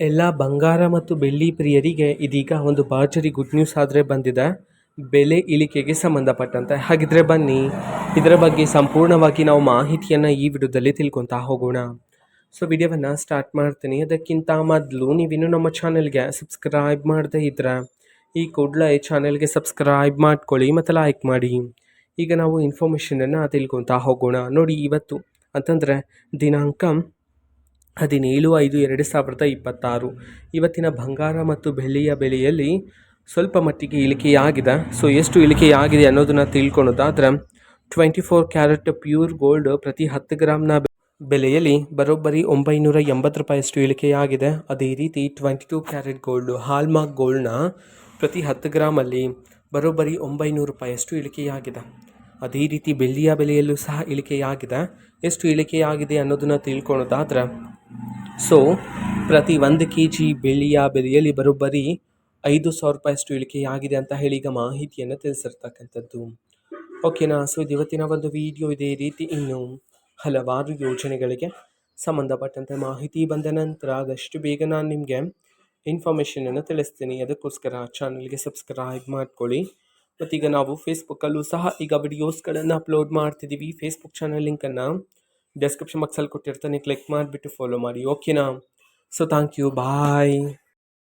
ಎಲ್ಲ ಬಂಗಾರ ಮತ್ತು ಬೆಳ್ಳಿ ಪ್ರಿಯರಿಗೆ ಇದೀಗ ಒಂದು ಭರ್ಜರಿ ಗುಡ್ ನ್ಯೂಸ್ ಆದರೆ ಬಂದಿದೆ ಬೆಲೆ ಇಳಿಕೆಗೆ ಸಂಬಂಧಪಟ್ಟಂತೆ. ಹಾಗಿದ್ರೆ ಬನ್ನಿ ಇದರ ಬಗ್ಗೆ ಸಂಪೂರ್ಣವಾಗಿ ನಾವು ಮಾಹಿತಿಯನ್ನು ಈ ವಿಡಿಯೋದಲ್ಲಿ ತಿಳ್ಕೊತಾ ಹೋಗೋಣ. ಸೊ ವಿಡಿಯೋವನ್ನು ಸ್ಟಾರ್ಟ್ ಮಾಡ್ತೀನಿ. ಅದಕ್ಕಿಂತ ಮೊದಲು ನೀವಿನ್ನೂ ನಮ್ಮ ಚಾನೆಲ್ಗೆ ಸಬ್ಸ್ಕ್ರೈಬ್ ಮಾಡದೇ ಇದ್ರೆ ಈ ಕೂಡಲೇ ಚಾನೆಲ್ಗೆ ಸಬ್ಸ್ಕ್ರೈಬ್ ಮಾಡ್ಕೊಳ್ಳಿ ಮತ್ತು ಲೈಕ್ ಮಾಡಿ. ಈಗ ನಾವು ಇನ್ಫಾರ್ಮೇಷನನ್ನು ತಿಳ್ಕೊತಾ ಹೋಗೋಣ. ನೋಡಿ, ಇವತ್ತು ಅಂತಂದರೆ ದಿನಾಂಕ 17/5/2026 ಇವತ್ತಿನ ಬಂಗಾರ ಮತ್ತು ಬೆಳ್ಳಿಯ ಬೆಲೆಯಲ್ಲಿ ಸ್ವಲ್ಪ ಮಟ್ಟಿಗೆ ಇಳಿಕೆಯಾಗಿದೆ. ಸೊ ಎಷ್ಟು ಇಳಿಕೆಯಾಗಿದೆ ಅನ್ನೋದನ್ನು ತಿಳ್ಕೊಳೋದಾದ್ರೆ 24 ಕ್ಯಾರೆಟ್ ಪ್ಯೂರ್ ಗೋಲ್ಡ್ ಪ್ರತಿ 10 ಗ್ರಾಮ್ನ ಬೆಲೆಯಲ್ಲಿ ಬರೋಬ್ಬರಿ 980 ರೂಪಾಯಿಯಷ್ಟು ಇಳಿಕೆಯಾಗಿದೆ. ಅದೇ ರೀತಿ 22 ಕ್ಯಾರೆಟ್ ಗೋಲ್ಡ್ ಹಾಲ್ಮಾರ್ಕ್ ಗೋಲ್ಡ್ನ ಪ್ರತಿ 10 ಗ್ರಾಮಲ್ಲಿ ಬರೋಬ್ಬರಿ 900 ರೂಪಾಯಿಯಷ್ಟು ಇಳಿಕೆಯಾಗಿದೆ. ಅದೇ ರೀತಿ ಬೆಳ್ಳಿಯ ಬೆಲೆಯಲ್ಲೂ ಸಹ ಇಳಿಕೆಯಾಗಿದೆ. ಎಷ್ಟು ಇಳಿಕೆಯಾಗಿದೆ ಅನ್ನೋದನ್ನು ತಿಳ್ಕೊಳೋದಾದ್ರೆ ಸೊ ಪ್ರತಿ 1 kg ಬೆಳ್ಳಿಯ ಬೆಲೆಯಲ್ಲಿ ಬರೋಬ್ಬರಿ 5,000 ರೂಪಾಯಿಯಷ್ಟು ಇಳಿಕೆಯಾಗಿದೆ ಅಂತ ಹೇಳಿ ಈಗ ಮಾಹಿತಿಯನ್ನು ತಿಳಿಸಿರ್ತಕ್ಕಂಥದ್ದು. ಓಕೆನಾ. ಸೊ ಇದು ಇವತ್ತಿನ ಒಂದು ವಿಡಿಯೋ. ಇದೇ ರೀತಿ ಇನ್ನು ಹಲವಾರು ಯೋಜನೆಗಳಿಗೆ ಸಂಬಂಧಪಟ್ಟಂತೆ ಮಾಹಿತಿ ಬಂದ ನಂತರ ಆದಷ್ಟು ಬೇಗ ನಾನು ನಿಮಗೆ ಇನ್ಫಾರ್ಮೇಷನನ್ನು ತಿಳಿಸ್ತೀನಿ. ಅದಕ್ಕೋಸ್ಕರ ಚಾನಲ್ಗೆ ಸಬ್ಸ್ಕ್ರೈಬ್ ಮಾಡ್ಕೊಳ್ಳಿ. ಮತ್ತೀಗ ನಾವು ಫೇಸ್ಬುಕ್ಕಲ್ಲೂ ಸಹ ಈಗ ವಿಡಿಯೋಸ್ಗಳನ್ನು ಅಪ್ಲೋಡ್ ಮಾಡ್ತಿದ್ದೀವಿ. ಫೇಸ್ಬುಕ್ ಚಾನಲ್ ಲಿಂಕನ್ನು ಡಿಸ್ಕ್ರಿಪ್ಷನ್ ಬಾಕ್ಸಲ್ಲಿ ಕೊಟ್ಟಿರ್ತಾನೆ, ಕ್ಲಿಕ್ ಮಾಡಿಬಿಟ್ಟು ಫಾಲೋ ಮಾಡಿ. ಓಕೆನಾ. So thank you, bye.